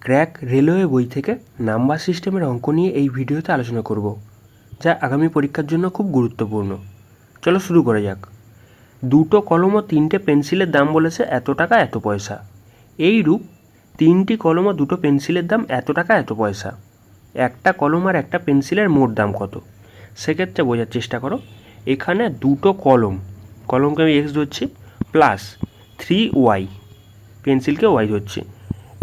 Crack railway বই থেকে number সিস্টেমের অঙ্ক নিয়ে এই ভিডিওতে আলোচনা করব, যা আগামী পরীক্ষার জন্য খুব গুরুত্বপূর্ণ। চলো শুরু করা যাক। 2টো কলম ও 3টে পেন্সিলের দাম বলেছে এত টাকা এত পয়সা। এইরূপ 3টি কলম ও 2টো পেন্সিলের দাম এত টাকা এত পয়সা। একটা কলম আর একটা পেন্সিলের মোট দাম কত? সেক্ষেত্রে বোঝার চেষ্টা করো। এখানে 2টো কলমকে আমি এক্স ধরছি, প্লাস 3y, পেন্সিলকে ওয়াই ধরছি।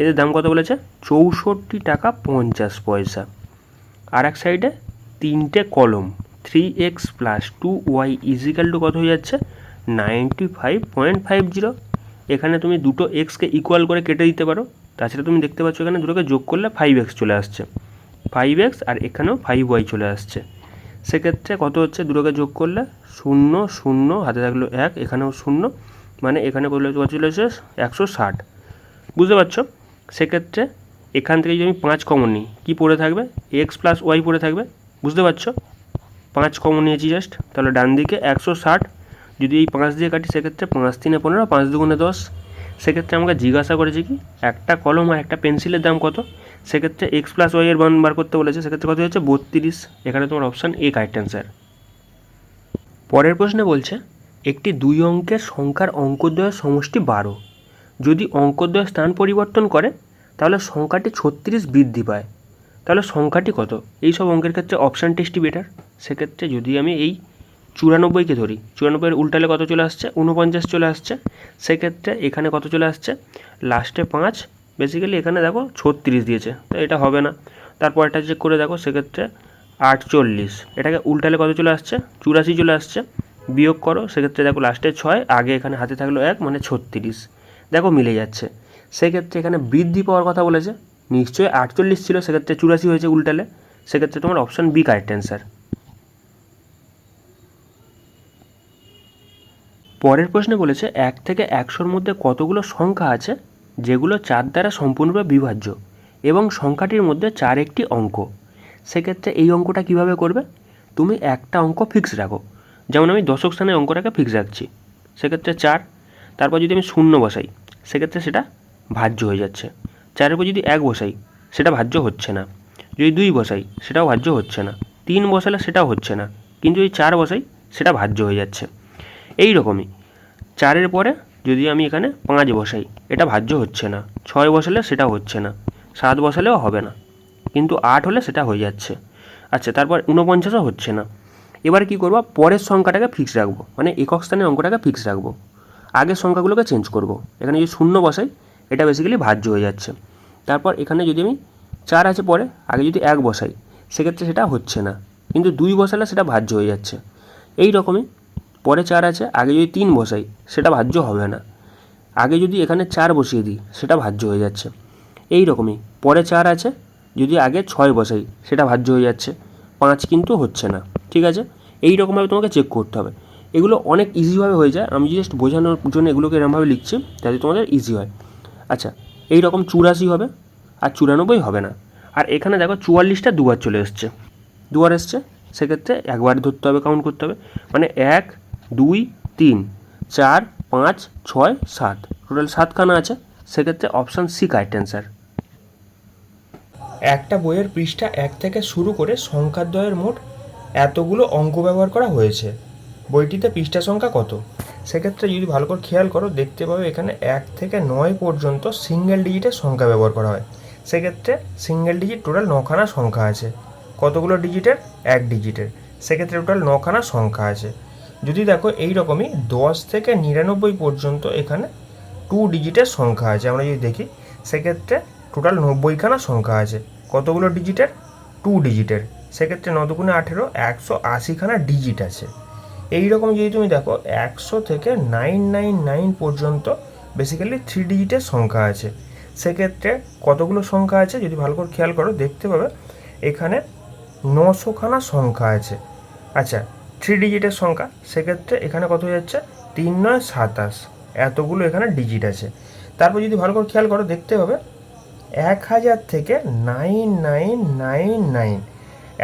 এদের দাম কত বলেছে? 64 টাকা 50 পয়সা। আর এক সাইডে 3টে কলম 3x plus 2y is equal two কত হয়ে যাচ্ছে? 95.50। এখানে তুমি দুটো এক্সকে ইকুয়াল করে কেটে দিতে পারো। তাছাড়া তুমি দেখতে পাচ্ছ এখানে দুটোকে যোগ করলে 5x চলে আসছে, 5x, আর এখানেও 5y চলে আসছে। সেক্ষেত্রে কত হচ্ছে? দুটোকে যোগ করলে 0 0, হাতে থাকলো 1, এখানেও 0, মানে এখানে করলে কত চলে এসে 160। বুঝতে পারছো? সেক্ষেত্রে এখান থেকে যদি আমি 5 কমন নিই, কী পড়ে থাকবে? এক্স প্লাস ওয়াই পড়ে থাকবে। বুঝতে পারছো? 5 কমন নিয়েছি জাস্ট, তাহলে ডান দিকে 160। যদি এই 5 দিয়ে কাটি সেক্ষেত্রে 5 3 15, 5 2 10। সেক্ষেত্রে আমাকে জিজ্ঞাসা করেছে কি একটা কলম আর একটা পেন্সিলের দাম কত। সেক্ষেত্রে এক্স প্লাস ওয়াই এর মান বার করতে বলেছে। সেক্ষেত্রে কত হচ্ছে? 32। এখানে তোমার অপশান এ কারেক্ট অ্যান্সার। পরের প্রশ্নে বলছে একটি 2 অঙ্কের সংখ্যার অঙ্কদ্বয়ের সমষ্টি 12। যদি অঙ্কদ্বয় স্থান পরিবর্তন করে তাহলে সংখ্যাটি 36 বৃদ্ধি পায়। তাহলে সংখ্যাটি কত? এই সব অঙ্কের ক্ষেত্রে অপশান টেস্টই বেটার। সেক্ষেত্রে যদি আমি এই 94কে ধরি, 94 উল্টালে কত চলে আসছে? 49 চলে আসছে। সেক্ষেত্রে এখানে কত চলে আসছে? লাস্টে 5, বেসিক্যালি এখানে দেখো 36 দিয়েছে, তো এটা হবে না। তারপর এটা চেক করে দেখো, সেক্ষেত্রে 48, এটাকে উল্টালে কত চলে আসছে? 84 চলে আসছে। বিয়োগ করো, সেক্ষেত্রে দেখো লাস্টে 6, আগে এখানে হাতে থাকলো 1, মানে 36। দেখো মিলে যাচ্ছে। সেক্ষেত্রে এখানে বৃদ্ধি পাওয়ার কথা বলেছে, নিশ্চয়ই 48 ছিল, সেক্ষেত্রে 84 হয়েছে উল্টালে। সেক্ষেত্রে তোমার অপশান বি কারেক্ট অ্যান্সার। পরের প্রশ্নে বলেছে 1 থেকে 100-র মধ্যে কতগুলো সংখ্যা আছে যেগুলো 4 দ্বারা সম্পূর্ণরূপে বিভাজ্য এবং সংখ্যাটির মধ্যে 4 একটি অঙ্ক। সেক্ষেত্রে এই অঙ্কটা কিভাবে করবে? তুমি একটা অঙ্ক ফিক্স রাখো, যেমন আমি দশক স্থানে অঙ্কটাকে ফিক্স রাখছি, সেক্ষেত্রে 4। তারপর যদি আমি 0 বসাই সেক্ষেত্রে সেটা ভাজ্য হয়ে যাচ্ছে। 4-এর উপর যদি 1 বসাই সেটা ভাজ্য হচ্ছে না। যদি 2 বসাই সেটাও ভাজ্য হচ্ছে না। 3 বসালে সেটাও হচ্ছে না, কিন্তু যদি 4 বসাই সেটা ভাজ্য হয়ে যাচ্ছে। এই রকমই 4-এর পরে যদি আমি এখানে 5 বসাই, এটা ভাজ্য হচ্ছে না। 6 বসালে সেটা হচ্ছে না। 7 বসালেও হবে না, কিন্তু 8 হলে সেটা হয়ে যাচ্ছে। আচ্ছা, তারপর 49ও হচ্ছে না। এবার কি করব? পরের সংখ্যাটাকে ফিক্স রাখবো, মানে একক স্থানে অঙ্কটাকে ফিক্স রাখবো, আগের সংখ্যাগুলোকে চেঞ্জ করব। এখানে যদি 0 বসাই এটা বেসিক্যালি ভাজ্য হয়ে যাচ্ছে। তারপর এখানে যদি আমি 4 আছে পরে, আগে যদি 1 বসাই সেক্ষেত্রে সেটা হচ্ছে না, কিন্তু 2 বসালে সেটা ভাজ্য হয়ে যাচ্ছে। এই রকমই পরে 4 আছে, আগে যদি 3 বসাই সেটা ভাজ্য হবে না, আগে যদি এখানে 4 বসিয়ে দিই সেটা ভাজ্য হয়ে যাচ্ছে। এই রকমই পরে 4 আছে, যদি আগে 6 বসাই সেটা ভাজ্য হয়ে যাচ্ছে, 5 কিন্তু হচ্ছে না। ঠিক আছে, এই রকমভাবে তোমাকে চেক করতে হবে। এগুলো অনেক ইজিভাবে হয়ে যায়, আমি জাস্ট বোঝানোর জন্য এগুলোকে এরকমভাবে লিখছি যাতে তোমাদের ইজি হয়। আচ্ছা, এই রকম 84 হবে, আর 94 হবে না। আর এখানে দেখো 44টা দুবার চলে এসছে, দুবার এসছে, সেক্ষেত্রে একবার ধরতে হবে, কাউন্ট করতে হবে, মানে 1 2 3 4 5 6 7, টোটাল 7খানা আছে। সেক্ষেত্রে অপশান সি কারেক্ট অ্যান্সার। একটা বইয়ের পৃষ্ঠা 1 থেকে শুরু করে সংখ্যাদ্বয়ের মোট এতগুলো অঙ্ক ব্যবহার করা হয়েছে, বইটিতে পৃষ্ঠা সংখ্যা কত? সেক্ষেত্রে যদি ভালো করে খেয়াল করো দেখতে পাবে এখানে 1 থেকে 9 পর্যন্ত সিঙ্গেল ডিজিটের সংখ্যা ব্যবহার করা হয়। সেক্ষেত্রে সিঙ্গেল ডিজিট টোটাল 9খানা সংখ্যা আছে। কতগুলো ডিজিটের? 1 ডিজিটের। সেক্ষেত্রে টোটাল 9খানা সংখ্যা আছে। যদি দেখো এই রকমই 10 থেকে 99 পর্যন্ত এখানে 2 ডিজিটের সংখ্যা আছে, আমরা যদি দেখি সেক্ষেত্রে টোটাল 90খানা সংখ্যা আছে। কতগুলো ডিজিটের? 2 ডিজিটের। সেক্ষেত্রে 9 দুগুণে 18, 180খানা ডিজিট আছে। এই রকম যদি তুমি দেখো 100 থেকে 999 পর্যন্ত বেসিক্যালি 3 ডিজিটের সংখ্যা আছে। সেক্ষেত্রে কতগুলো সংখ্যা আছে যদি ভালো করে খেয়াল করো দেখতে পাবে এখানে 900খানা সংখ্যা আছে। আচ্ছা, 3 ডিজিটের সংখ্যা, সেক্ষেত্রে এখানে কত হয়ে যাচ্ছে? 3 9 27, এতগুলো এখানে ডিজিট আছে। তারপর যদি ভালো করে খেয়াল করো দেখতে পাবে 1000 থেকে 9999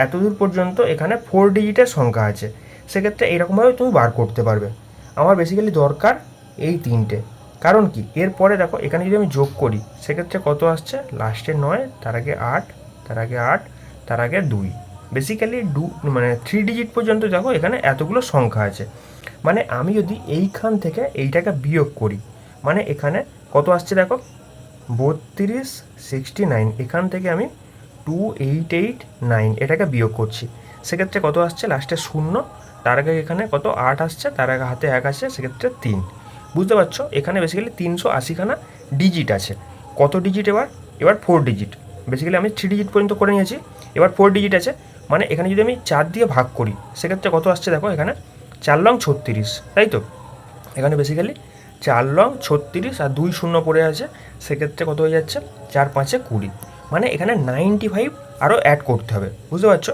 এতদূর পর্যন্ত এখানে 4 ডিজিটের সংখ্যা আছে। সেক্ষেত্রে এরকমভাবে তুমি বার করতে পারবে। আমার বেসিক্যালি দরকার এই 3টে, কারণ কি, এরপরে দেখো এখানে যদি আমি যোগ করি সেক্ষেত্রে কত আসছে, লাস্টে 9, তার আগে 8, তার আগে 8, তার আগে 2, বেসিক্যালি মানে 3 ডিজিট পর্যন্ত দেখো এখানে এতগুলো সংখ্যা আছে। মানে আমি যদি এইখান থেকে এইটাকে বিয়োগ করি, মানে এখানে কত আসছে দেখো 32, 69, এখান থেকে আমি 2889 এটাকে বিয়োগ করছি, সেক্ষেত্রে কত আসছে লাস্টে 0, তার আগে এখানে কত 8 আসছে, তার আগে হাতে 1 আসছে, সেক্ষেত্রে 3। বুঝতে পারছো, এখানে বেসিক্যালি 380খানা ডিজিট আছে। কত ডিজিট এবার 4 ডিজিট, বেসিক্যালি আমি 3 ডিজিট পর্যন্ত করে নিয়েছি, এবার 4 ডিজিট আছে। মানে এখানে যদি আমি 4 দিয়ে ভাগ করি সেক্ষেত্রে কত আসছে দেখো, এখানে 4 লং 36, তাই তো। এখানে বেসিক্যালি 4 লং 36 আর 2 শূন্য পড়ে আছে, সেক্ষেত্রে কত হয়ে যাচ্ছে 4 5 20। মানে এখানে 95 আরও অ্যাড করতে হবে, বুঝতে পারছো।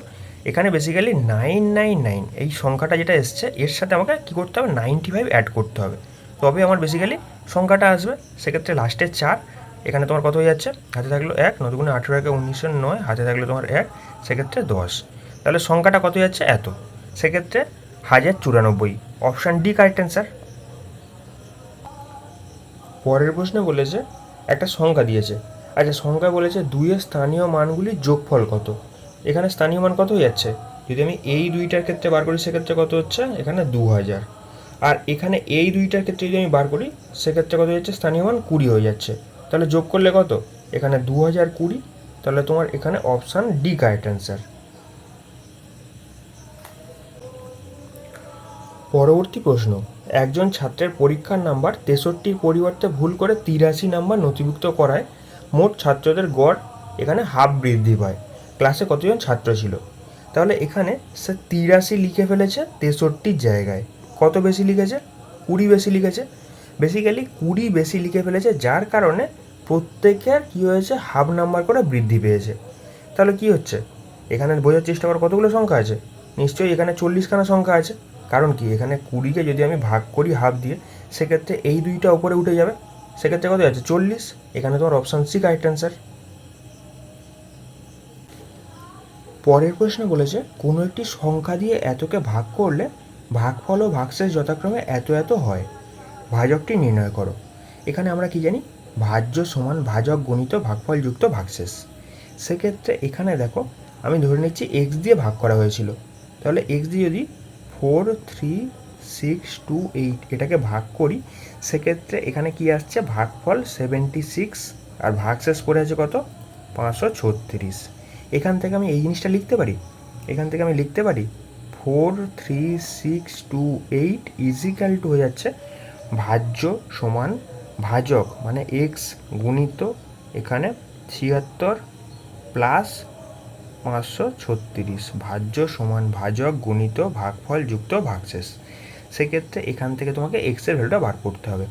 এখানে বেসিক্যালি 999 এই সংখ্যাটা যেটা এসছে এর সাথে আমাকে কী করতে হবে, 95 অ্যাড করতে হবে, তবে আমার বেসিক্যালি সংখ্যাটা আসবে। সেক্ষেত্রে লাস্টের 4, এখানে তোমার কত হয়ে যাচ্ছে, হাতে থাকলো 1, 9 × 18 = 1909, হাতে থাকলো তোমার 1, সেক্ষেত্রে 10। তাহলে সংখ্যাটা কত যাচ্ছে, এত, সেক্ষেত্রে 1094, অপশান ডি কারেক্ট অ্যান্সার। পরের প্রশ্নে বলেছে একটা সংখ্যা দিয়েছে, আচ্ছা সংখ্যা বলেছে 2-এর স্থানীয় মানগুলির যোগফল কত। এখানে স্থানীয় মান কত হয়ে যাচ্ছে, যদি আমি এই দুইটার ক্ষেত্রে বার করি সেক্ষেত্রে কত হচ্ছে, এখানে 2000, আর এখানে এই দুইটার ক্ষেত্রে যদি আমি বার করি সেক্ষেত্রে কত যাচ্ছে, স্থানীয় মান 20 হয়ে যাচ্ছে। তাহলে যোগ করলে কত, এখানে 2020, তাহলে তোমার এখানে অপশান ডি কারেক্ট অ্যান্সার। পরবর্তী প্রশ্ন, একজন ছাত্রের পরীক্ষার নাম্বার 63-র পরিবর্তে ভুল করে 83 নাম্বার নথিভুক্ত করায় মোট ছাত্রদের গড় এখানে হাফ বৃদ্ধি পায়। ক্লাসে কতজন ছাত্র ছিল। তাহলে এখানে সে 83 লিখে ফেলেছে 63-র জায়গায়, কত বেশি লিখেছে, 20 বেশি লিখেছে। বেসিক্যালি 20 বেশি লিখে ফেলেছে, যার কারণে প্রত্যেকের কী হয়েছে, হাফ নাম্বার করে বৃদ্ধি পেয়েছে। তাহলে কি হচ্ছে, এখানে বোঝার চেষ্টা করো কতগুলো সংখ্যা আছে, নিশ্চয়ই এখানে 40খানা সংখ্যা আছে। কারণ কি, এখানে 20কে যদি আমি ভাগ করি হাফ দিয়ে সেক্ষেত্রে এই দুইটা উপরে উঠে যাবে, সেক্ষেত্রে কত আছে 40। এখানে তোমার অপশান সি কারেক্ট অ্যান্সার। পরের প্রশ্নে বলেছে কোনো একটি সংখ্যা দিয়ে এতকে ভাগ করলে ভাগফল ও ভাগশেষ যথাক্রমে এত এত হয়, ভাজকটি নির্ণয় করো। এখানে আমরা কি জানি, ভাজ্য সমান ভাজক গুণিত ভাগফল যুক্ত ভাগশেষ। সেক্ষেত্রে এখানে দেখো আমি ধরে নিচ্ছি এক্স দিয়ে ভাগ করা হয়েছিল, তাহলে এক্স দিয়ে যদি 43628 এটাকে ভাগ করি সেক্ষেত্রে এখানে কি আসছে, ভাগফল 76 আর ভাগশেষ পড়ে আছে কত, 536। এখান থেকে আমি এই জিনিসটা লিখতে পারি, এখান থেকে আমি লিখতে পারি 43628 ইজিক্যাল টু হয়ে যাচ্ছে ভাজ্য সমান ভাজক মানে এক্স গুণিত এখানে 76 প্লাস 536, ভাজ্য সমান ভাজক গুণিত ভাগফল যুক্ত ভাগশেষ। সেক্ষেত্রে এখান থেকে তোমাকে এক্সের ভ্যালুটা বার করতে হবে।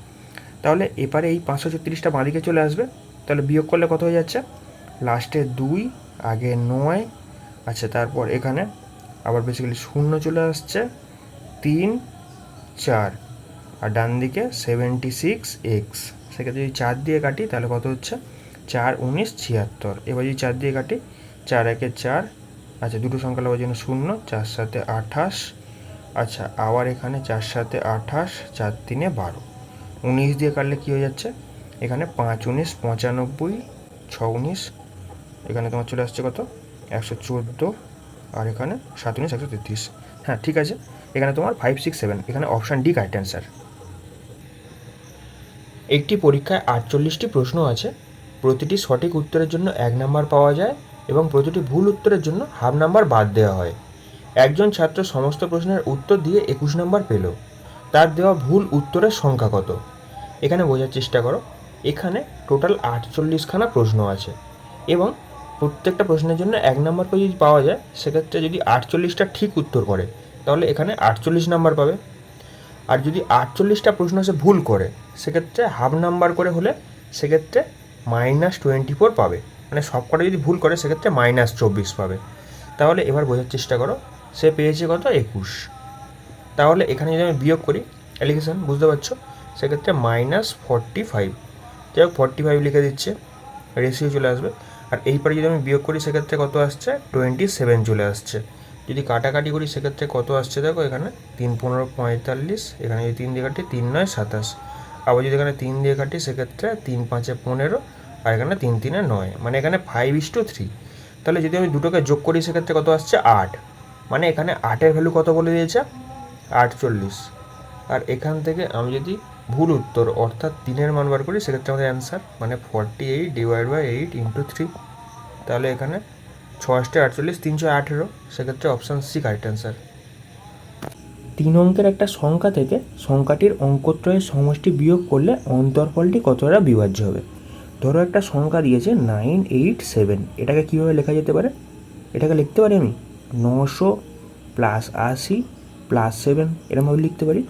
তাহলে এবারে এই 536টা বাঁদিকে চলে আসবে, তাহলে বিয়োগ করলে কত হয়ে যাচ্ছে, লাস্টে 2, আগে 9, আচ্ছা তারপর এখানে আবার বেসিক্যালি 0 চলে আসছে, 3, 4, আর ডান দিকে 76x। সেক্ষেত্রে যদি 4 দিয়ে কাটি তাহলে কত হচ্ছে, 4 19 76। এবার যদি 4 দিয়ে কাটি, 4 1 4, আচ্ছা দুটো সংখ্যা লবার জন্য 0, 4 7 28, আচ্ছা আবার এখানে 4 7 28, 4 3 12, 19 দিয়ে কাটলে কী হয়ে যাচ্ছে, এখানে 5 19 95, 6 19, এখানে তোমার চলে আসছে কত 114, আর এখানে 7 19 133। হ্যাঁ ঠিক আছে, এখানে তোমার 5 6 7, এখানে অপশান ডি কারেক্ট অ্যান্সার। একটি পরীক্ষায় 48টি প্রশ্ন আছে, প্রতিটি সঠিক উত্তরের জন্য 1 নাম্বার পাওয়া যায় এবং প্রতিটি ভুল উত্তরের জন্য হাফ নাম্বার বাদ দেওয়া হয়। একজন ছাত্র সমস্ত প্রশ্নের উত্তর দিয়ে 21 নাম্বার পেল, তার দেওয়া ভুল উত্তরের সংখ্যা কত। এখানে বোঝার চেষ্টা করো, এখানে টোটাল 48খানা প্রশ্ন আছে এবং প্রত্যেকটা প্রশ্নের জন্য 1 নাম্বার করে যদি পাওয়া যায় সেক্ষেত্রে যদি 48টা ঠিক উত্তর করে তাহলে এখানে 48 নাম্বার পাবে, আর যদি 48টা প্রশ্ন সে ভুল করে সেক্ষেত্রে হাফ নাম্বার করে হলে সেক্ষেত্রে -24 পাবে, মানে সব কটা যদি ভুল করে সেক্ষেত্রে -24 পাবে। তাহলে এবার বোঝার চেষ্টা করো, সে পেয়েছে কত 21। তাহলে এখানে যদি আমি বিয়োগ করি অ্যালিগেশন, বুঝতে পারছো, সেক্ষেত্রে -45, যাই হোক 45 লিখে দিচ্ছে, রেশিও চলে আসবে। আর এইবারে যদি আমি বিয়োগ করি সেক্ষেত্রে কত আসছে 27 চলে আসছে। যদি কাটাকাটি করি সেক্ষেত্রে কত আসছে দেখো, এখানে 3 15 45, এখানে যদি 3 দিয়ে কাটি 3 9 27, আবার যদি এখানে 3 দিয়ে কাটি সেক্ষেত্রে 3 5 15 আর এখানে 3 3 9, মানে এখানে 5:3। তাহলে যদি আমি দুটোকে যোগ করি সেক্ষেত্রে কত আসছে 8, মানে এখানে 8-এর ভ্যালু কত বলে দিয়েছে 48। আর এখান থেকে আমি যদি ভুল উত্তর অর্থাৎ 3-এর মান বার করি সেক্ষেত্রে আমাদের অ্যান্সার মানে 48 ডিভাইড বাই 8 ইন্টু 3। তাহলে এখানে 6 48 318, সেক্ষেত্রে অপশান সি কারেক্ট অ্যান্সার। 3 অঙ্কের একটা সংখ্যা থেকে সংখ্যাটির অঙ্কত্রয়ের সমষ্টি বিয়োগ করলে অন্তরফলটি কতটা বিভাজ্য হবে। ধরো একটা সংখ্যা দিয়েছে 987, এটাকে কীভাবে লেখা যেতে পারে? এটাকে লিখতে পারি আমি 900 প্লাস 80 প্লাস 7, এরকমভাবে লিখতে পারি।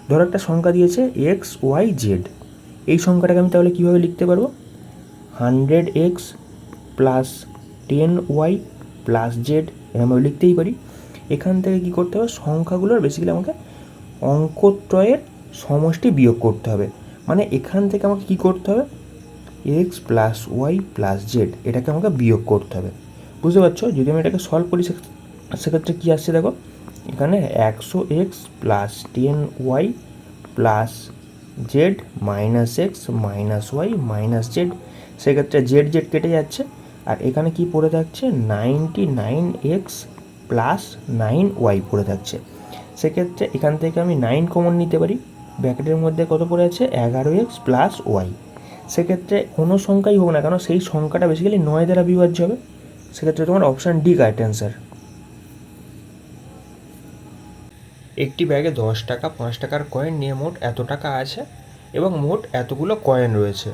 ধরো একটা সংখ্যা দিয়েছে XYZ, এই সংখ্যাটাকে আমি তাহলে কীভাবে লিখতে পারবো? 100x plus 10y plus Z, এরকমভাবে লিখতেই পারি। এখান থেকে কী করতে হবে? সংখ্যাগুলোর বেসিক্যালি আমাকে অঙ্কত্রয়ের সমষ্টি বিয়োগ করতে হবে। মানে এখান থেকে আমাকে কী করতে হবে? X plus Y plus Z, এটাকে আমাকে বিয়োগ করতে হবে। বুঝতে পারছো? যদি আমি এটাকে সলভ করি সেক্ষেত্রে কী আসছে দেখো, এখানে 100x plus 10y plus Z minus X minus Y minus Z, সেক্ষেত্রে জেড জেড কেটে যাচ্ছে। আর এখানে কি পড়ে থাকছে? 99x প্লাস 9y পড়ে থাকছে। সেক্ষেত্রে এখান থেকে আমি 9 কমন নিতে পারি, ব্র্যাকেটের মধ্যে কত পড়ে আছে? 11x plus Y. সেক্ষেত্রে কোনো সংখ্যাই হোক না কেন সেই সংখ্যাটা বেসিক্যালি 9 দ্বারা বিভাজ্য হবে। সেক্ষেত্রে তোমার অপশান ডি কারেক্ট অ্যান্সার। একটি ব্যাগে 10 টাকা 5 টাকার কয়েন নিয়ে মোট এত টাকা আছে এবং মোট এতগুলো কয়েন রয়েছে,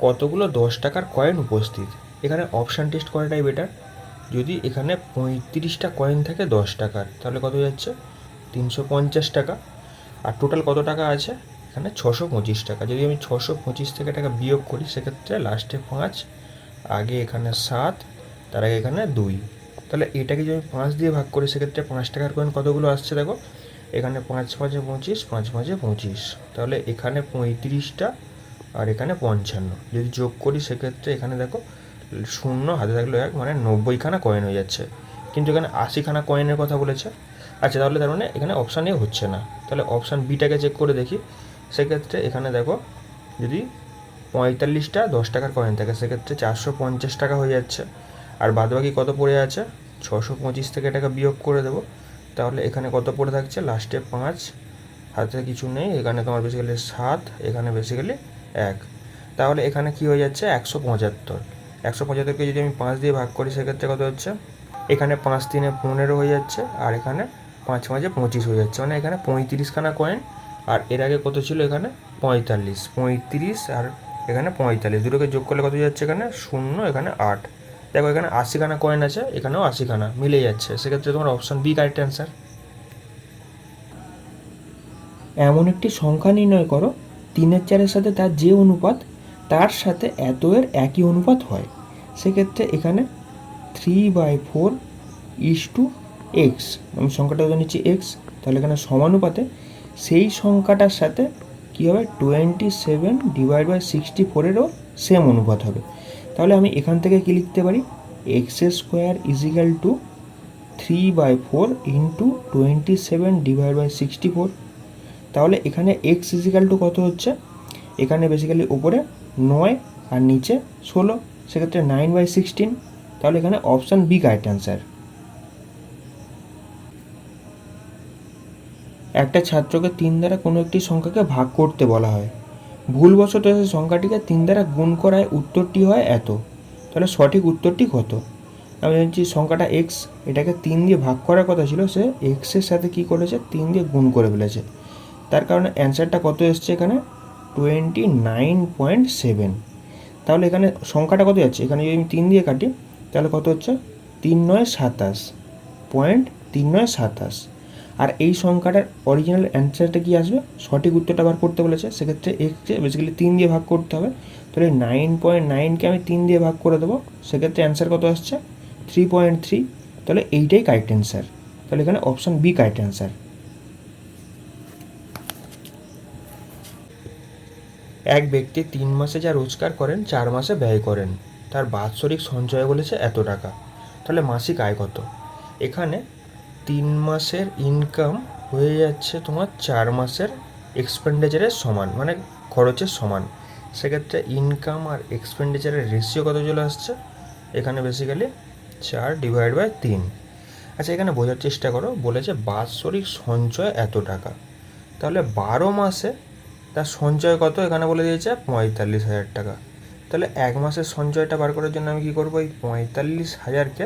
কতগুলো 10 টাকার কয়েন উপস্থিত? এখানে অপশান টেস্ট করাটাই বেটার। যদি এখানে 35টা কয়েন থাকে 10 টাকার, তাহলে কত যাচ্ছে? 350 টাকা। আর টোটাল কত টাকা আছে? এখানে 625 টাকা। যদি আমি 625 থেকে টাকা বিয়োগ করি সেক্ষেত্রে লাস্টে 5, আগে এখানে 7, তার আগে এখানে 2। তাহলে এটাকে যদি আমি 5 দিয়ে ভাগ করি সেক্ষেত্রে 5 টাকার কয়েন কতগুলো আসছে দেখো, এখানে 5 5 25, 5 5 25, তাহলে এখানে 35টা আর এখানে 55। যদি যোগ করি সেক্ষেত্রে এখানে দেখো শূন্য হাতে থাকলো 1, মানে 90খানা কয়েন হয়ে যাচ্ছে। কিন্তু এখানে 80খানা কয়েনের কথা বলেছে। আচ্ছা, তাহলে তার মানে এখানে অপশান এ হচ্ছে না। তাহলে অপশান বিটাকে চেক করে দেখি। সেক্ষেত্রে এখানে দেখো যদি 45টা 10 টাকার কয়েন থাকে সেক্ষেত্রে 450 টাকা হয়ে যাচ্ছে। আর বাদবাকি কত পড়ে আছে? 625 থেকে টাকা বিয়োগ করে দেবো, তাহলে এখানে কত পড়ে থাকছে? লাস্টে 5, হাতে কিছু নেই, এখানে তোমার বেসিক্যালি 7, এখানে বেসিক্যালি 1। তাহলে এখানে কি হয়ে যাচ্ছে? 175। 175কে যদি আমি 5 দিয়ে ভাগ করি সেক্ষেত্রে কত হচ্ছে? এখানে 5 3 15 হয়ে যাচ্ছে, আর এখানে 5 5 25 হয়ে যাচ্ছে, মানে এখানে 35খানা কয়েন। আর এর আগে কত ছিল? এখানে 35 আর এখানে 45, দুটোকে যোগ করলে কত যাচ্ছে? এখানে 0, এখানে 8। দেখো এখানে 80খানা কয়েন আছে, এখানেও 80খানা মিলে যাচ্ছে। সেক্ষেত্রে তোমার অপশান বি কারেক্ট অ্যান্সার। এমন একটি সংখ্যা নির্ণয় করো 3/4 সাথে তার যে অনুপাত তার সাথে এত এর একই অনুপাত হয়। সেক্ষেত্রে এখানে 3/4:x, আমি সংখ্যাটা নিচ্ছি x, তাহলে এখানে সমানুপাতে সেই সংখ্যাটার সাথে কী হবে? 27 ডিভাইড বাই 64-এরও সেম অনুপাত হবে। তাহলে আমি এখান থেকে কী লিখতে পারি? x² equal to 3/4 into 27 divide by 64। তাহলে এখানে x ইজিক্যাল টু কত হচ্ছে? এখানে বেসিক্যালি উপরে 9 আর নিচে 16, সেক্ষেত্রে 9/16। তাহলে এখানে অপশান বি কারেক্ট অ্যান্সার। একটা ছাত্রকে 3 দ্বারা কোনো একটি সংখ্যাকে ভাগ করতে বলা হয়, ভুলবশত সেই সংখ্যাটিকে 3 দ্বারা গুণ করায় উত্তরটি হয় এত, তাহলে সঠিক উত্তরটি কত? আমি জানছি সংখ্যাটা x, এটাকে 3 দিয়ে ভাগ করার কথা ছিল, সে x-এর সাথে কী করেছে? 3 দিয়ে গুণ করে ফেলেছে। তার কারণে অ্যান্সারটা কত এসছে? এখানে 29.7। তাহলে এখানে সংখ্যাটা কত যাচ্ছে? এখানে যদি আমি 3 দিয়ে কাটি তাহলে কত হচ্ছে? 3 9 27, 0.3927। আর এই সংখ্যাটার অরিজিনাল অ্যান্সারটা কি আসবে? সঠিক উত্তরটা বার করতে বলেছে, সেক্ষেত্রে এক্সকে বেসিক্যালি 3 দিয়ে ভাগ করতে হবে। তাহলে 9.9কে আমি 3 দিয়ে ভাগ করে দেবো, সেক্ষেত্রে অ্যান্সার কত আসছে? 3.3। তাহলে এইটাই কারেক্ট অ্যান্সার। তাহলে এখানে অপশান বি কারেক্ট অ্যান্সার। এক ব্যক্তি 3 মাসে যা রোজগার করেন 4 মাসে ব্যয় করেন, তার বাৎসরিক সঞ্চয় বলেছে এত টাকা, তাহলে মাসিক আয় কত? এখানে 3 মাসের ইনকাম হয়ে যাচ্ছে তোমার 4 মাসের এক্সপেন্ডিচারের সমান, মানে খরচের সমান। সেক্ষেত্রে ইনকাম আর এক্সপেন্ডিচারের রেশিও কত চলে আসছে এখানে বেসিক্যালি 4/3। আচ্ছা, এখানে বোঝার চেষ্টা করো, বলেছে বাৎসরিক সঞ্চয় এত টাকা, তাহলে 12 মাসে তার সঞ্চয় কত এখানে বলে দিয়েছে 45,000 টাকা। তাহলে এক মাসের সঞ্চয়টা বার করার জন্য আমি কী করবো, এই 45,000কে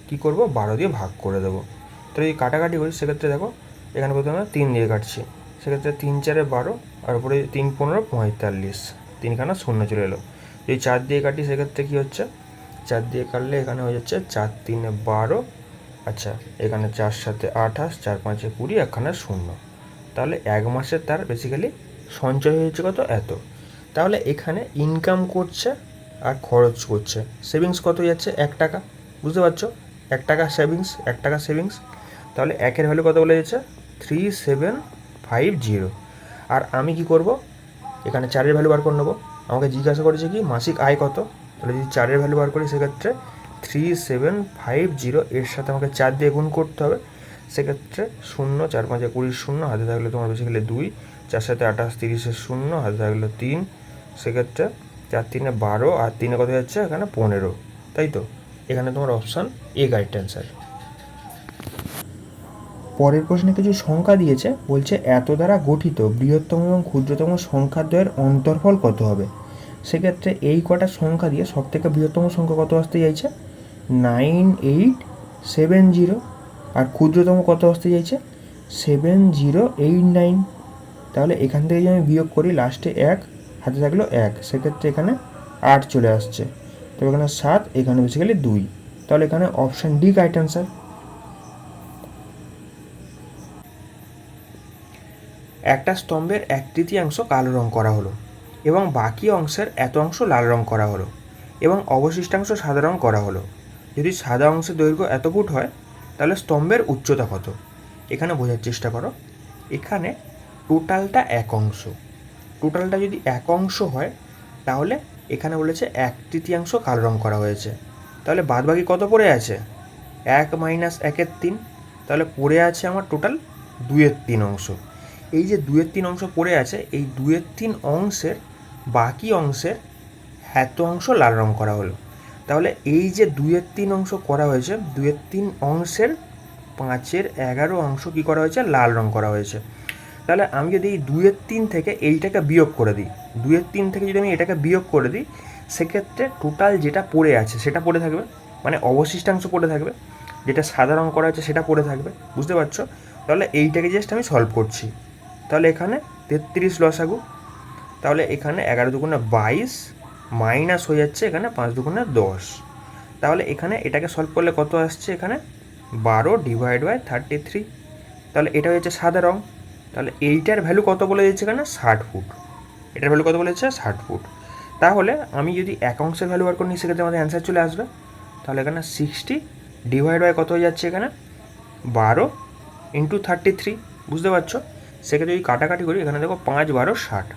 কী করবো 12 দিয়ে ভাগ করে দেবো। তো এই কাটাকাটি করি, সেক্ষেত্রে দেখো এখানে প্রথমে 3 দিয়ে কাটছি, সেক্ষেত্রে 3 4 12 আর উপরে 3 15 45, 3খানা শূন্য চলে এলো। যদি 4 দিয়ে কাটি সেক্ষেত্রে কী হচ্ছে, 4 দিয়ে কাটলে এখানে হয়ে যাচ্ছে 4 3 12, আচ্ছা এখানে 4 7 28, 4 5 20, একখানা শূন্য। তাহলে এক মাসে তার বেসিক্যালি সঞ্চয় হয়েছে কত এত। তাহলে এখানে ইনকাম করছে আর খরচ করছে, সেভিংস কত যাচ্ছে 1 টাকা, বুঝতে পারছো, 1 টাকা সেভিংস, 1 টাকা সেভিংস। তাহলে একের ভ্যালু কত বলে যাচ্ছে 3750। আর আমি কি করব, এখানে 4-এর ভ্যালু বার করে নেবো। আমাকে জিজ্ঞাসা করেছে কি মাসিক আয় কত, তাহলে যদি 4-এর ভ্যালু বার করি সেক্ষেত্রে 3750 এর সাথে আমাকে 4 দিয়ে গুণ করতে হবে। সেক্ষেত্রে 0 4 5 20 শূন্য, হাতে থাকলে তোমার বেসিক্যালি 2, 4 7 28 30 শূন্য, হাতে থাকলে 3, সেক্ষেত্রে 4 3 12 আর 3 কত যাচ্ছে এখানে 15, তাই তো। এখানে তোমার অপশান এ কারেক্ট অ্যান্সার। পরের প্রশ্নে কিছু সংখ্যা দিয়েছে, বলছে এত দ্বারা গঠিত বৃহত্তম এবং ক্ষুদ্রতম সংখ্যাদ্বয়ের অন্তর্ফল কত হবে। সেক্ষেত্রে এই কটা সংখ্যা দিয়ে সবথেকে বৃহত্তম সংখ্যা কত আসতে চাইছে 9870, আর ক্ষুদ্রতম কত আসতে চাইছে 7089। তাহলে এখান থেকে যদি আমি বিয়োগ করি লাস্টে 1, হাতে থাকলো 1, সেক্ষেত্রে এখানে 8 চলে আসছে, তো এখানে 7, এখানে বেসিক্যালি 2। তাহলে এখানে অপশান ডি কারেক্ট অ্যান্সার। একটা স্তম্ভের 1/3 কালো রং করা হলো এবং বাকি অংশের এত অংশ লাল রং করা হলো এবং অবশিষ্টাংশ সাদা রং করা হলো। যদি সাদা অংশের দৈর্ঘ্য এত ফুট হয় তাহলে স্তম্ভের উচ্চতা কত। এখানে বোঝার চেষ্টা করো, এখানে টোটালটা 1 অংশ, টোটালটা যদি 1 অংশ হয় তাহলে এখানে বলেছে 1/3 কালো রং করা হয়েছে, তাহলে বাদবাকি কত পড়ে আছে 1 - 1/3, তাহলে পড়ে আছে আমার টোটাল 2/3 অংশ। এই যে 2/3 অংশ পড়ে আছে, এই 2/3 অংশের বাকি অংশের এত অংশ লাল রং করা হলো। তাহলে এই যে 2/3 অংশ করা হয়েছে, 2/3 অংশের 5/11 অংশ কী করা হয়েছে লাল রং করা হয়েছে। তাহলে আমি যদি এই 2/3 থেকে এইটাকে বিয়োগ করে দিই, 2/3 থেকে যদি আমি এটাকে বিয়োগ করে দিই সেক্ষেত্রে টোটাল যেটা পড়ে আছে সেটা পড়ে থাকবে, মানে অবশিষ্টাংশ পড়ে থাকবে, যেটা সাদা রং করা আছে সেটা পড়ে থাকবে, বুঝতে পারছো। তাহলে এইটাকে জাস্ট আমি সলভ করছি, তাহলে এখানে 33 লসাগু, তাহলে এখানে 11 দুগুণে 22 মাইনাস হয়ে যাচ্ছে এখানে 5 দুগুণে 10। তাহলে এখানে এটাকে সলভ করলে কত আসছে এখানে 12/33। তাহলে এটা হচ্ছে সাদা রং, তাহলে এইটার ভ্যালু কত বলে দিচ্ছে এখানে 60 ফুট, এটার ভ্যালু কত বলেছে 60 ফুট। তাহলে আমি যদি এক অংশের ভ্যালু বার করে নিই সেক্ষেত্রে আমাদের অ্যান্সার চলে আসবে। তাহলে এখানে 60 কত হয়ে যাচ্ছে এখানে 12 × 33, বুঝতে পারছো। সেক্ষেত্রে যদি কাটাকাটি করি এখানে দেখো 5 12 60,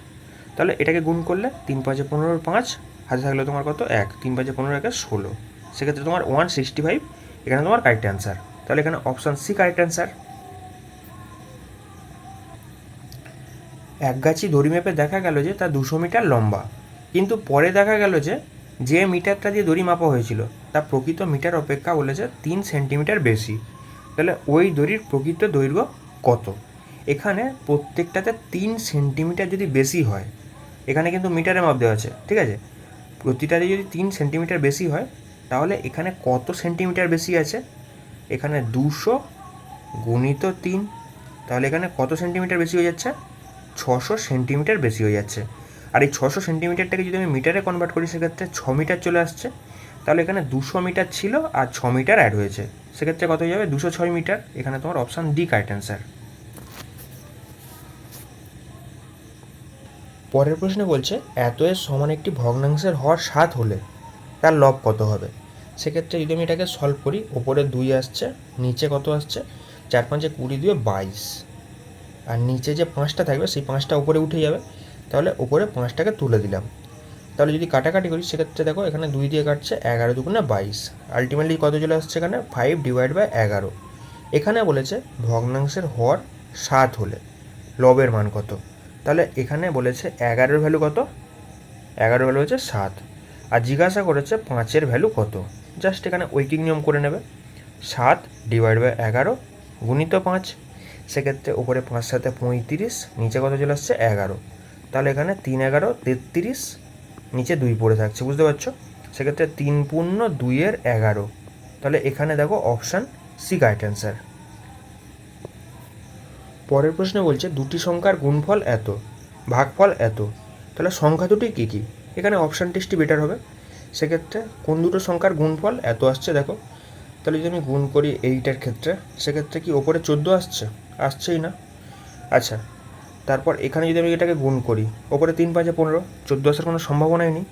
তাহলে এটাকে গুণ করলে 3 5 15 5, হাতে থাকলে তোমার কত 1, 3 5 15 1 16, সেক্ষেত্রে তোমার 165 এখানে তোমার কারেক্ট অ্যান্সার। তাহলে এখানে অপশান সি কারেক্ট অ্যান্সার। এক গাছি দড়ি মেপে দেখা গেল যে তা 200 মিটার লম্বা, কিন্তু পরে দেখা গেল যে যে মিটারটা দিয়ে দড়ি মাপা হয়েছিল তা প্রকৃত মিটার অপেক্ষা বলেছে 3 সেন্টিমিটার বেশি, তাহলে ওই দড়ির প্রকৃত দৈর্ঘ্য কত। এখানে প্রত্যেকটাতে 3 সেন্টিমিটার যদি বেশি হয়, এখানে কিন্তু মিটারে মাপ দেওয়া আছে, ঠিক আছে, প্রতিটাতে যদি 3 সেন্টিমিটার বেশি হয় তাহলে এখানে কত সেন্টিমিটার বেশি আছে, এখানে 200 গুণিত 3, তাহলে এখানে কত সেন্টিমিটার বেশি হয়ে যাচ্ছে 600 সেন্টিমিটার বেশি হয়ে যাচ্ছে। আর এই 600 সেন্টিমিটারটাকে যদি আমি মিটারে কনভার্ট করি সেক্ষেত্রে 6 মিটার চলে আসছে, তাহলে এখানে 200 মিটার ছিল আর 6 মিটার অ্যাড হয়েছে, সেক্ষেত্রে কত হয়ে যাবে 206 মিটার। এখানে তোমার অপশান ডি কারেক্ট অ্যান্সার। পরের প্রশ্নে বলছে এত এর সমান একটি ভগ্নাংশের হর 7 হলে তার লব কত হবে। সেক্ষেত্রে যদি আমি এটাকে সলভ করি, ওপরে 2 আসছে, নিচে কত আসছে 4 5 20 2 22, আর নিচে যে 5টা থাকবে সেই 5টা উপরে উঠে যাবে, তাহলে উপরে 5টাকে তুলে দিলাম। তাহলে যদি কাটাকাটি করি সেক্ষেত্রে দেখো এখানে 2 দিয়ে কাটছে, 11 দুগুণে 22, আলটিমেটলি কত চলে আসছে এখানে 5/11। এখানে বলেছে ভগ্নাংশের হর 7 হলে লবের মান কত। তাহলে এখানে বলেছে 11-এর ভ্যালু কত? 11 ভ্যালু হচ্ছে 7, আর জিজ্ঞাসা করেছে 5-এর ভ্যালু কত। জাস্ট এখানে ঐকিক নিয়ম করে নেবে, 7 ডিভাইড বাই 11 গুণিত 5। সেক্ষেত্রে ওপরে 5 সাথে 35, নিচে কত চলে আসছে 11। তাহলে এখানে 3 11 33, নিচে 2 পড়ে থাকছে, বুঝতে পারছো? সেক্ষেত্রে 3 পূর্ণ 2-এর 11। তাহলে এখানে দেখো অপশান সি কারেক্ট অ্যান্সার। পরের প্রশ্নে বলছে দুটি সংখ্যার গুণফল এত, ভাগফল এত, তাহলে সংখ্যা দুটি কী কী? এখানে অপশান টেস্টই বেটার হবে। সেক্ষেত্রে কোন দুটো সংখ্যার গুণফল এত আসছে দেখো, তাহলে যদি আমি গুণ করি 8-এর ক্ষেত্রে, সেক্ষেত্রে কি ওপরে 14 আসছে? আসছেই না। আচ্ছা, তারপর এখানে যদি আমি এটাকে গুণ করি, ওপরে 3 5 15, 14 আসার কোনো সম্ভাবনাই নেই।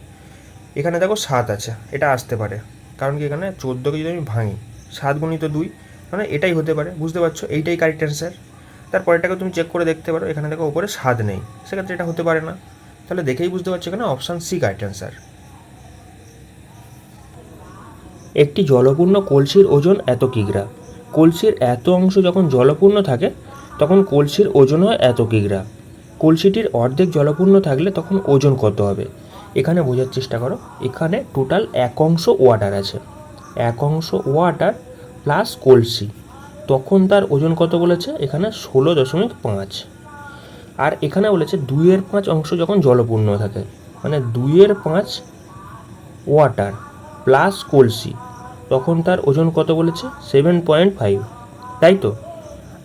এখানে দেখো 7 আছে, এটা আসতে পারে, কারণ কি এখানে 14কে যদি আমি ভাঙি 7 গুণিত 2, মানে এটাই হতে পারে, বুঝতে পারছো? এইটাই কারেক্ট অ্যান্সার। তারপরেটাকে তুমি চেক করে দেখতে পারো, এখানে দেখো ওপরে 7 নেই, সেক্ষেত্রে এটা হতে পারে না। তাহলে দেখেই বুঝতে পারছো এখানে অপশান সি কারেক্ট অ্যান্সার। একটি জলপূর্ণ কলসির ওজন এত কিগ্রা। কলসির এত অংশ যখন জলপূর্ণ থাকে তখন কলসির ওজন হয় এত কিগ্রা। কলসিটির অর্ধেক জলপূর্ণ থাকলে তখন ওজন কত হবে? এখানে বোঝার চেষ্টা করো, এখানে টোটাল 1 অংশ ওয়াটার আছে, 1 অংশ ওয়াটার প্লাস কলসি, তখন তার ওজন কত বলেছে? এখানে 16.5। আর এখানে বলেছে 2/5 অংশ যখন জলপূর্ণ থাকে, মানে 2/5 ওয়াটার প্লাস কলসি, তখন তার ওজন কত বলেছে? 7.5, তাই তো?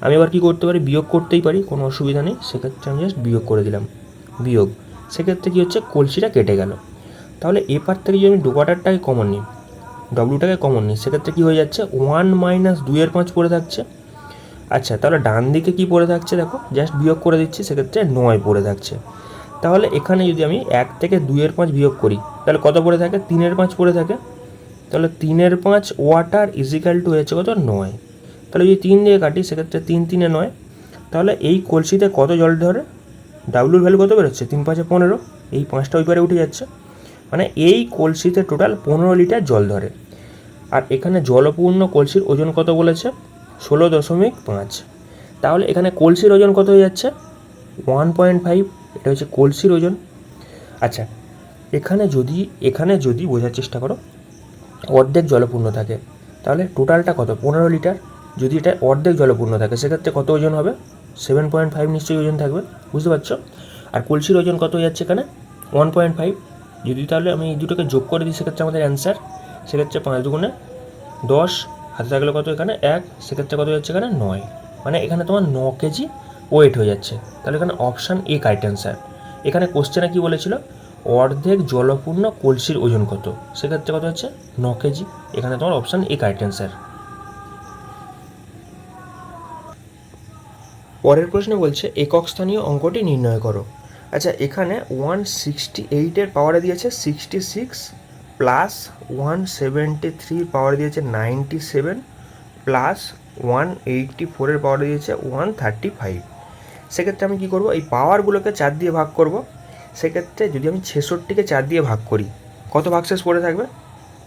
আমি আবার কী করতে পারি? বিয়োগ করতেই পারি, কোনো অসুবিধা নেই। সেক্ষেত্রে আমি জাস্ট বিয়োগ করে দিলাম, বিয়োগ। সেক্ষেত্রে কী হচ্ছে? কলসিটা কেটে গেল। তাহলে এ পার থেকে যদি আমি ওয়াটারটাকে কমন নিই, ডব্লিউটাকে কমন নিই, সেক্ষেত্রে কী হয়ে যাচ্ছে? 1 - 2/5 পড়ে থাকছে। আচ্ছা, তাহলে ডান দিকে কী পড়ে থাকছে দেখো, জাস্ট বিয়োগ করে দিচ্ছি, সেক্ষেত্রে 9 পড়ে থাকছে। তাহলে এখানে যদি আমি 1 থেকে 2/5 বিয়োগ করি, তাহলে কত পড়ে থাকে? 3/5 পড়ে থাকে। তাহলে 3/5 ওয়াটার ইজিক্যাল টু হয়েছে কত? 9। তাহলে যদি 3 দিয়ে কাটি, সেক্ষেত্রে 3 3 9। তাহলে এই কলসিতে কত জল ধরে? ডাব্লুর ভ্যালু কত বেরোচ্ছে? 3 5 15, এই 5টা ওই পারে উঠে যাচ্ছে, মানে এই কলসিতে টোটাল 15 লিটার জল ধরে। আর এখানে জলপূর্ণ কলসির ওজন কত বলেছে? 16.5। তাহলে এখানে কলসির ওজন কত হয়ে যাচ্ছে? 1.5, এটা হচ্ছে কলসির ওজন। আচ্ছা, এখানে যদি বোঝার চেষ্টা করো, অর্ধেক জলপূর্ণ থাকে, তাহলে টোটালটা কত? 15 লিটার। যদি এটা অর্ধেক জলপূর্ণ থাকে, সেক্ষেত্রে কত ওজন হবে? 7.5 নিশ্চয়ই ওজন থাকবে, বুঝতে পারছো? আর কলসির ওজন কত হয়ে যাচ্ছে এখানে? 1.5। যদি তাহলে আমি এই দুটোকে যোগ করে দিই, সেক্ষেত্রে আমাদের অ্যান্সার, সেক্ষেত্রে 5 দুগুণে 10, হাতে থাকলে কত? এখানে 1, সেক্ষেত্রে কত যাচ্ছে এখানে? 9, মানে এখানে তোমার 9 কেজি ওয়েট হয়ে যাচ্ছে। তাহলে এখানে অপশান এ কারেক্ট অ্যান্সার। এখানে কোশ্চেনে কী বলেছিল? অর্ধেক জলপূর্ণ কলসির ওজন কত, সেক্ষেত্রে কত হচ্ছে? 9 কেজি। এখানে তোমার অপশান এ কারেক্ট অ্যান্সার। পরের প্রশ্নে বলছে একক স্থানীয় অঙ্কটি নির্ণয় করো। আচ্ছা, এখানে 168-এর পাওয়ারে দিয়েছে 66, প্লাস 173 পাওয়ারে দিয়েছে 97, প্লাস 184-এর পাওয়ারে দিয়েছে 135। সেক্ষেত্রে আমি কী করবো? এই পাওয়ারগুলোকে 4 দিয়ে ভাগ করব। সেক্ষেত্রে যদি আমি 66কে 4 দিয়ে ভাগ করি, কত ভাগশেষ পড়ে থাকবে?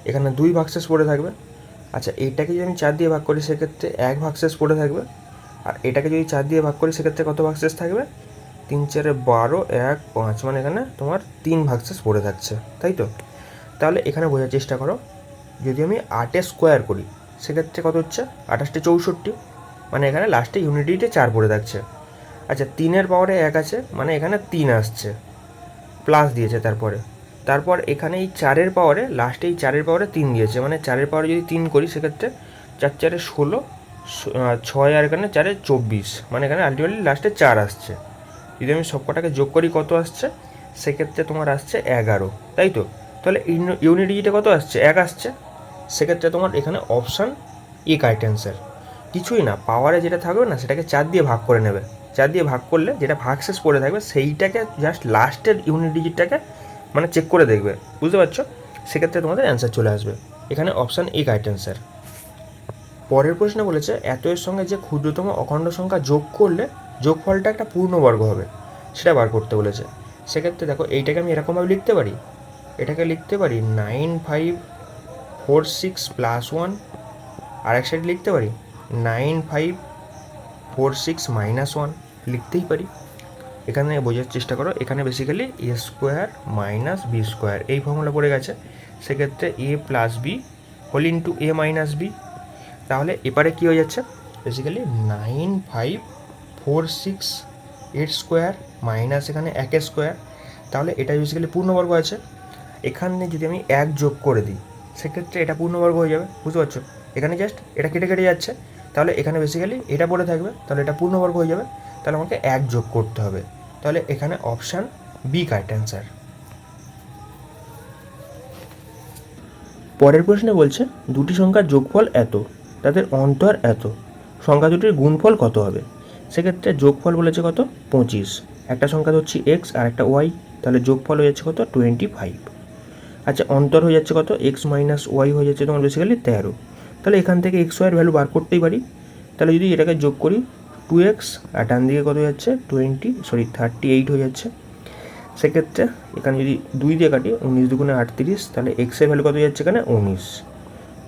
এখানে 2 ভাগশেষ পড়ে থাকবে। আচ্ছা, এইটাকে যদি আমি 4 দিয়ে ভাগ করি, সেক্ষেত্রে 1 ভাগশেষ পড়ে থাকবে। আর এটাকে যদি 4 দিয়ে ভাগ করি, সেক্ষেত্রে কত ভাগশেষ থাকবে? 3 4 12, 1 5, মানে এখানে তোমার 3 ভাগশেষ পড়ে থাকছে, তাই তো? তাহলে এখানে বোঝার চেষ্টা করো, যদি আমি 8 স্কোয়ার করি, সেক্ষেত্রে কত হচ্ছে? 28 64, মানে এখানে লাস্টে ইউনিটিতে 4 পড়ে থাকছে। আচ্ছা, 3-এর পাওয়ারে 1 আছে, মানে এখানে 3 আসছে, প্লাস দিয়েছে তারপর এখানে এই 4-এর পাওয়ারে, লাস্টে এই 4-এর পাওয়ারে 3 দিয়েছে, মানে 4-এর পাওয়ারে যদি 3 করি, সেক্ষেত্রে 4 4 16, 6 আর এখানে 4 24, মানে এখানে আলটিমেটলি লাস্টে 4 আসছে। যদি আমি সব কটাকে যোগ করি, কত আসছে? সেক্ষেত্রে তোমার আসছে 11, তাই তো? তাহলে ইউনিট ডিজিটে কত আসছে? 1 আসছে। সেক্ষেত্রে তোমার এখানে অপশান এ কারেক্ট অ্যান্সার। কিছুই না, পাওয়ারে যেটা থাকবে না, সেটাকে 4 দিয়ে ভাগ করে নেবে। 4 দিয়ে ভাগ করলে যেটা ভাগশেষ পড়ে থাকবে, সেইটাকে জাস্ট লাস্টের ইউনিট ডিজিটটাকে মানে চেক করে দেখবে, বুঝতে পারছো? সেক্ষেত্রে তোমাদের অ্যান্সার চলে আসবে। এখানে অপশান এ কারেক্ট অ্যান্সার। পরের প্রশ্নে বলেছে এত এর সঙ্গে যে ক্ষুদ্রতম অখণ্ড সংখ্যা যোগ করলে যোগফলটা একটা পূর্ণবর্গ হবে, সেটা বার করতে বলেছে। সেক্ষেত্রে দেখো, এইটাকে আমি এরকমভাবে লিখতে পারি, এটাকে লিখতে পারি 9546 + 1, আর এক সাইড লিখতে পারি 9546 - 1, লিখতেই পারি। এখানে বোঝার চেষ্টা করো, এখানে বেসিক্যালি এ স্কোয়ার মাইনাস বি স্কোয়ার এই ফর্মুলা পড়ে গেছে। সেক্ষেত্রে এ প্লাস বি হোল ইন্টু এ মাইনাস বি। তাহলে এবারে কী হয়ে যাচ্ছে, বেসিক্যালি 95468 স্কোয়ার মাইনাস এখানে 1 স্কোয়ার। তাহলে এটা বেসিক্যালি পূর্ণবর্গ আছে। এখানে যদি আমি 1 যোগ করে দিই সেক্ষেত্রে এটা পূর্ণবর্গ হয়ে যাবে, বুঝতে পারছো? এখানে জাস্ট এটা কেটে কেটে যাচ্ছে, তাহলে এখানে বেসিক্যালি এটা পড়ে থাকবে, তাহলে এটা পূর্ণবর্গ হয়ে যাবে। তাহলে আমাকে 1 যোগ করতে হবে। তাহলে এখানে অপশান বি কারেক্ট অ্যান্সার। পরের প্রশ্নে বলছে দুটি সংখ্যার যোগফল এত, তাদের অন্তর এত, সংখ্যা দুটির গুণফল কত হবে? সেক্ষেত্রে যোগফল বলেছে কত, 25। একটা সংখ্যা ধরছি এক্স আর একটা ওয়াই, তাহলে যোগফল হয়ে যাচ্ছে কত, 25। আচ্ছা, অন্তর হয়ে যাচ্ছে কত, এক্স মাইনাস ওয়াই হয়ে যাচ্ছে তোমার বেসিক্যালি 13। তাহলে এখান থেকে এক্স ওয়াইয়ের ভ্যালু বার করতেই পারি। তাহলে যদি এটাকে যোগ করি 2x আর ডান দিকে কত হয়ে যাচ্ছে 38 হয়ে যাচ্ছে। সেক্ষেত্রে এখানে যদি 2 দিয়ে কাটি 19 দুগুণে 38, তাহলে এক্সের ভ্যালু কত হয়ে যাচ্ছে এখানে 19।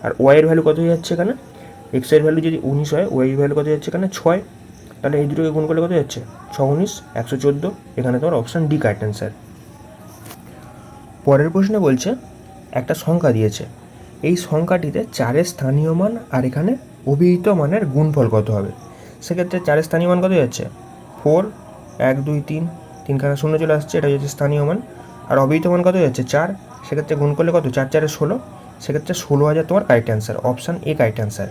আর ওয়াইয়ের ভ্যালু কত হয়ে যাচ্ছে এখানে, এক্সের ভ্যালু যদি 19 হয় ওয়াইয়ের ভ্যালু কত যাচ্ছে এখানে 6। তাহলে এই দুটোকে গুণ করলে কত যাচ্ছে 6 19 114। এখানে তোমার অপশান ডি কারেক্ট অ্যান্সার। পরের প্রশ্নে বলছে একটা সংখ্যা দিয়েছে, এই সংখ্যাটিতে 4-এর স্থানীয় মান আর এখানে অভিহিত মানের গুণফল কত হবে? সেক্ষেত্রে 4-এর স্থানীয় মান কত যাচ্ছে 4, 1 2 3, 3খানা শূন্য চলে আসছে, এটা হচ্ছে স্থানীয় মান। আর অভিহিত মান কত যাচ্ছে 4, সেক্ষেত্রে গুণ করলে কত 4 4 16, সেক্ষেত্রে 16,000 তোমার correct answer, option A correct answer.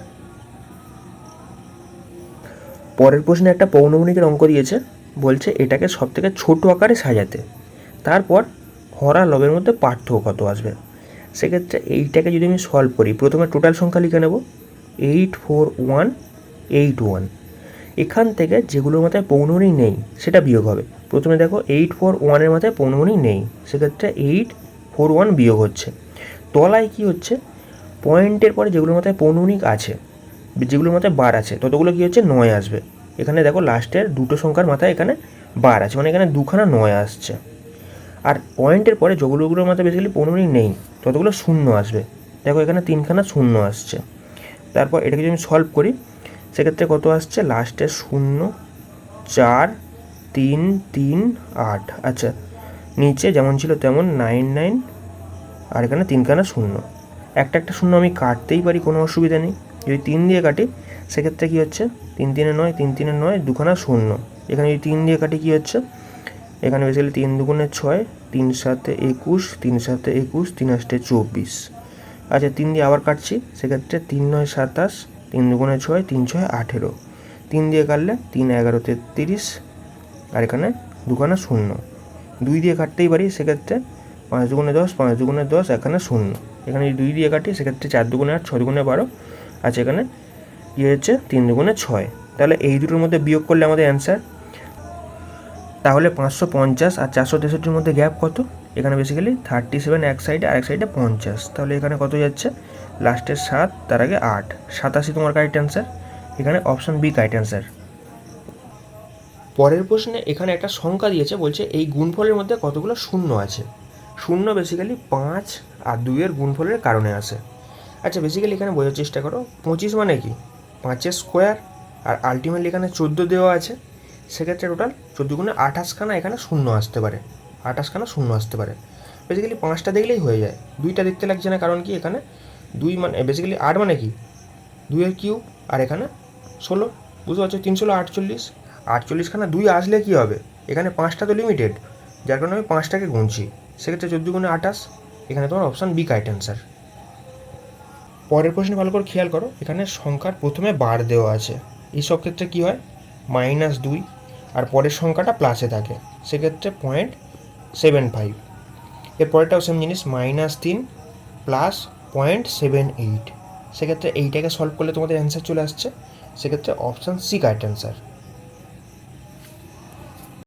পরের প্রশ্নে একটা পৌনমণিকের অঙ্ক দিয়েছে, বলছে এটাকে সব থেকে ছোটো আকারে সাজাতে, তারপর হর আর লবের মধ্যে পার্থক্য কত আসবে? সেক্ষেত্রে এইটাকে যদি আমি সলভ করি, প্রথমে টোটাল সংখ্যা লিখে নেব 84181। এখান থেকে যেগুলোর মাথায় পৌনমণি নেই সেটা বিয়োগ হবে। প্রথমে দেখো 841-এর মাথায় পৌনমণি নেই, সেক্ষেত্রে 841 বিয়োগ হচ্ছে। তলায় কি হচ্ছে, পয়েন্টের পরে যেগুলোর মাথায় পৌনমণিক আছে, যেগুলোর মাথায় বার আছে ততগুলো কী হচ্ছে 9 আসবে। এখানে দেখো লাস্টের দুটো সংখ্যার মাথায় এখানে বার আছে, মানে এখানে দুখানা 9 আসছে। আর পয়েন্টের পরে যেগুলোগুলোর মাথায় বেসিক্যালি পৌনমণিক নেই ততগুলো শূন্য আসবে। দেখো এখানে 3খানা শূন্য আসছে। তারপর এটাকে যদি আমি সলভ করি সেক্ষেত্রে কত আসছে, লাস্টে 0 4 3 3 8। আচ্ছা, নিচে যেমন ছিল তেমন 9 9, আর এখানে 3খানা শূন্য। একটা একটা শূন্য আমি কাটতেই পারি, কোনো অসুবিধা নেই। যদি 3 দিয়ে কাটি সেক্ষেত্রে কী হচ্ছে 3 3 9, 3 3 9, দুখানা শূন্য। এখানে যদি 3 দিয়ে কাটি কী হচ্ছে, এখানে বেসিক্যালি 3 দুগুণে 6, 3 7 21, 3 7 21, 3 8 24। আচ্ছা, 3 দিয়ে আবার কাটছি, সেক্ষেত্রে 3 9 27, 3 দুগুণে 6, 3 6 18। 3 দিয়ে কাটলে 3 11 33, আর এখানে দুখানা শূন্য। 2 দিয়ে কাটতেই পারি, সেক্ষেত্রে 5 দুগুণে 10, 5 দুগুণে 10, এখানে শূন্য। এখানে যদি 2 দিয়ে কাটি সেক্ষেত্রে 4 দুগুণে 8, 6 দুগুণে 12। আচ্ছা, এখানে কী হচ্ছে 3 দুগুণে 6। তাহলে এই দুটোর মধ্যে বিয়োগ করলে আমাদের অ্যান্সার। তাহলে 550 আর 463-র মধ্যে গ্যাপ কত? এখানে বেসিক্যালি 37 এক সাইডে আর এক সাইডে 50। তাহলে এখানে কত যাচ্ছে, লাস্টের 7, তার আগে 8, 87 তোমার কারেক্ট অ্যান্সার। এখানে অপশান বি কারেক্ট অ্যান্সার। পরের প্রশ্নে এখানে একটা সংখ্যা দিয়েছে, বলছে এই গুণফলের মধ্যে কতগুলো শূন্য আছে। শূন্য বেসিক্যালি 5 আর 2-এর গুণফলের কারণে আসে। আচ্ছা, বেসিক্যালি এখানে বোঝার চেষ্টা করো, 25 মানে কি 5-এর স্কোয়ার, আর আলটিমেটলি এখানে 14 দেওয়া আছে। সেক্ষেত্রে টোটাল 14 গুণে 28খানা এখানে শূন্য আসতে পারে, 28খানা শূন্য আসতে পারে। বেসিক্যালি 5টা দেখলেই হয়ে যায়, 2টা দেখতে লাগছে না, কারণ কি এখানে 2 মানে বেসিক্যালি 8 মানে কি 2-এর কিউব, আর এখানে 16, বুঝতে পারছো 3 16 48। 48খানা 2 আসলে কি হবে, এখানে 5টা তো লিমিটেড, যার কারণে আমি 5টাকে গুনছি। সেক্ষেত্রে 14 গুণে 28, এখানে তোমার অপশান বি কারেক্ট অ্যান্সার। পরের প্রশ্নে ভালো করে খেয়াল করো, এখানে সংখ্যার প্রথমে বার দেওয়া আছে, এই সব ক্ষেত্রে কী হয় -2, আর পরের সংখ্যাটা প্লাসে থাকে, সেক্ষেত্রে 0.75। এর পরেরটাও সেম জিনিস, -3 প্লাস 0.78। সেক্ষেত্রে এইটাকে সলভ করলে তোমাদের অ্যান্সার চলে আসছে, সেক্ষেত্রে অপশান সি কারেক্ট অ্যান্সার।